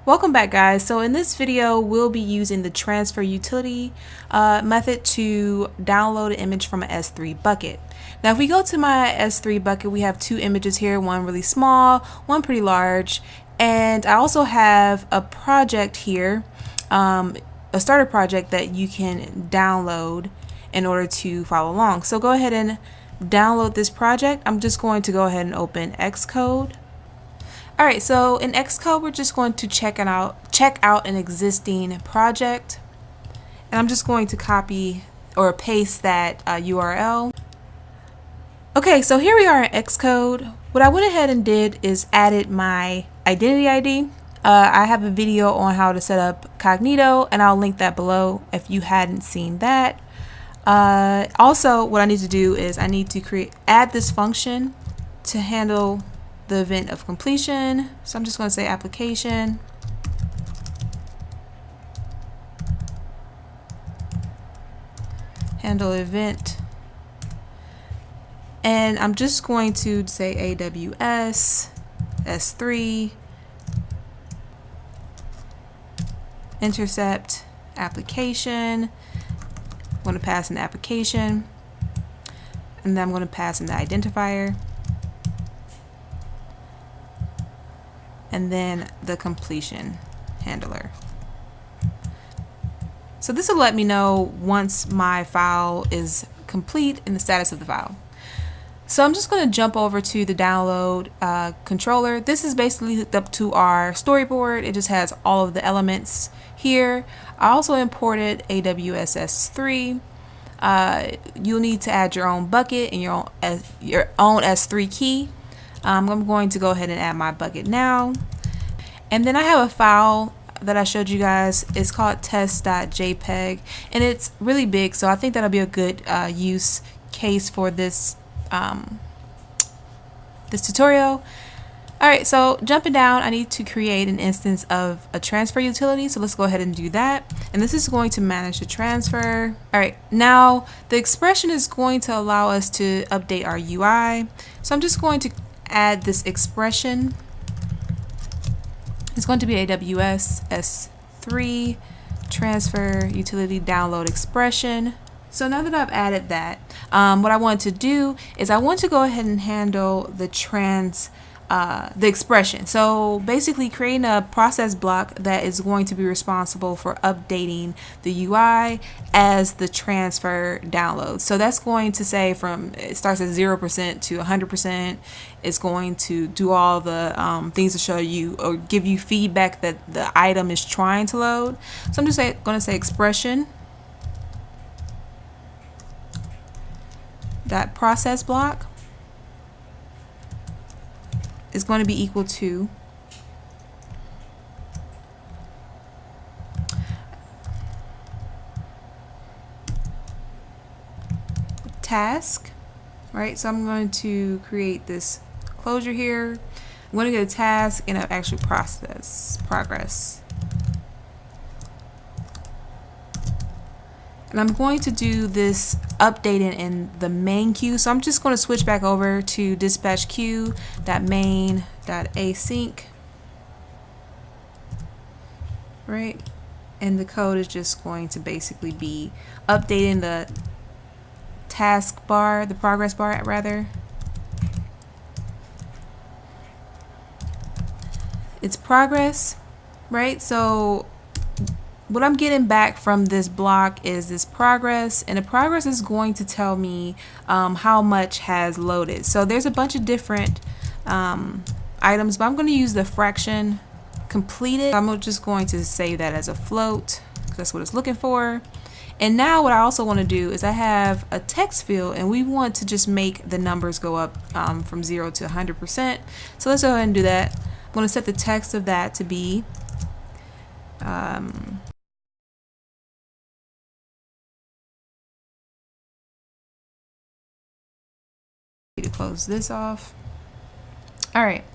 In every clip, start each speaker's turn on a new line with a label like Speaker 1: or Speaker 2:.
Speaker 1: Welcome back, guys. So in this video we'll be using the TransferUtility method to download an image from an S3 bucket. Now if we go to my S3 bucket, we have two images here, one really small, one pretty large, and I also have a project here, a starter project that you can download in order to follow along. So go ahead and download this project. I'm just going to go ahead and open Xcode. Alright, so in Xcode we're just going to check out an existing project, and I'm just going to copy or paste that URL. Okay, so here we are in Xcode. What I went ahead and did is added my identity ID. I have a video on how to set up Cognito, and I'll link that below if you hadn't seen that. Also, what I need to do is I need to add this function to handle the event of completion. So I'm just going to say application, handle event, and I'm just going to say AWS S3 intercept application. I'm going to pass in the application, and then I'm going to pass in the identifier, and then the completion handler. So this will let me know once my file is complete and the status of the file. So I'm just going to jump over to the download controller. This is basically hooked up to our storyboard. It just has all of the elements here. I also imported AWS S3. You'll need to add your own bucket and your own S3 key. I'm going to go ahead and add my bucket now. And then I have a file that I showed you guys. It's called test.jpg, and it's really big, so I think that'll be a good use case for this this tutorial. Alright, so jumping down, I need to create an instance of a transfer utility, so let's go ahead and do that. And this is going to manage the transfer. Alright, now the expression is going to allow us to update our UI. So I'm just going to add this expression. It's going to be AWS S3 transfer utility download expression. So now that I've added that, what I want to do is I want to go ahead and handle the expression. So basically creating a process block that is going to be responsible for updating the UI as the transfer downloads. So that's going to say it starts at 0% to 100%. It's going to do all the things to show you or give you feedback that the item is trying to load. So I'm just going to say expression that process block is going to be equal to task, right? So I'm going to create this closure here. I'm going to get a task and an actual progress. And I'm going to do this updating in the main queue. So I'm just going to switch back over to dispatch queue.main.async. Right? And the code is just going to basically be updating the task bar, the progress bar rather. It's progress, right? So what I'm getting back from this block is this progress, and the progress is going to tell me how much has loaded. So there's a bunch of different items, but I'm going to use the fraction completed. I'm just going to save that as a float because that's what it's looking for. And now what I also want to do is I have a text field, and we want to just make the numbers go up from 0 to 100%. So let's go ahead and do that. I'm going to set the text of that to be to close this off. Alright,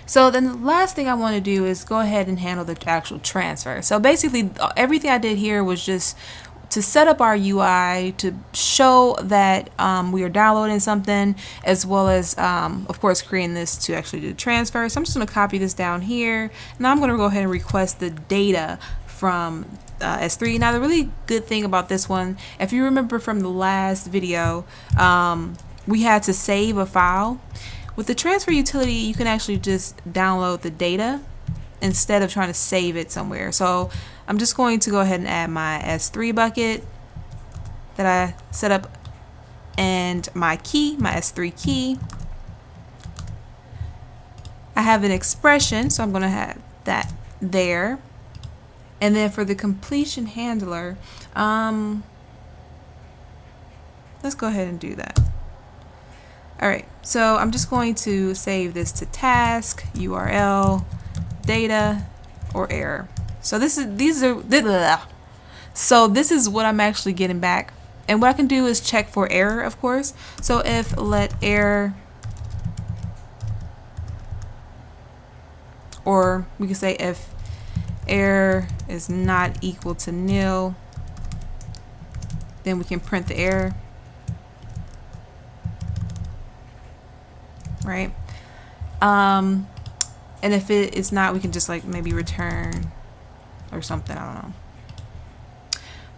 Speaker 1: so then the last thing I want to do is go ahead and handle the actual transfer. So basically everything I did here was just to set up our UI to show that we are downloading something, as well as of course creating this to actually do the transfer. So I'm just going to copy this down here. Now I'm going to go ahead and request the data from S3. Now the really good thing about this one, if you remember from the last video, we had to save a file. With the transfer utility, you can actually just download the data instead of trying to save it somewhere. So I'm just going to go ahead and add my S3 bucket that I set up and my key, my S3 key. I have an expression, so I'm going to have that there. And then for the completion handler, let's go ahead and do that. Alright, so I'm just going to save this to task, URL, data, or error. So this is what I'm actually getting back. And what I can do is check for error, of course. So if let error, or we can say if error is not equal to nil, then we can print the error. Right? And if it is not, we can just like maybe return or something, I don't know.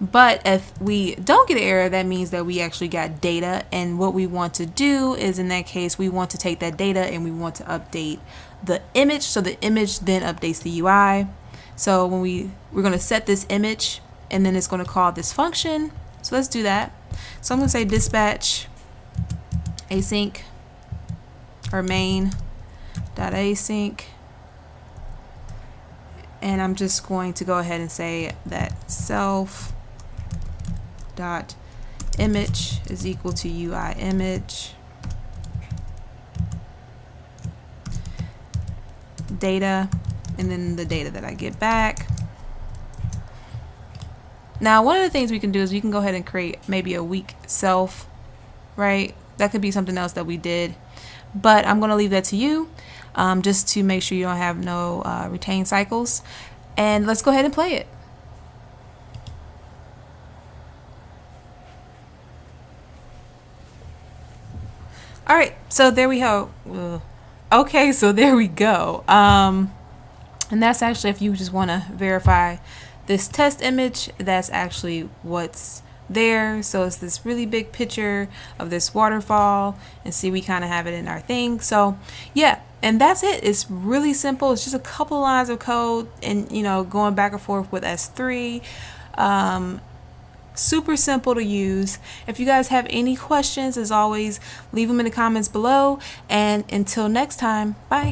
Speaker 1: But if we don't get an error, that means that we actually got data, and what we want to do is, in that case, we want to take that data and we want to update the image, so the image then updates the UI. So when we're going to set this image, and then it's going to call this function. So let's do that. So I'm going to say dispatch async or main.async, and I'm just going to go ahead and say that self dot image is equal to UI image data, and then the data that I get back. Now one of the things we can do is we can go ahead and create maybe a weak self, right? That could be something else that we did, but I'm going to leave that to you, just to make sure you don't have no retain cycles. And let's go ahead and play it. All right, so there we go. Okay, so there we go. And that's actually, if you just want to verify this test image, that's actually what's there. So it's this really big picture of this waterfall, and see, we kind of have it in our thing. So yeah, and that's it. It's really simple. It's just a couple lines of code, and going back and forth with S3. Super simple to use. If you guys have any questions, as always, leave them in the comments below, and until next time, bye.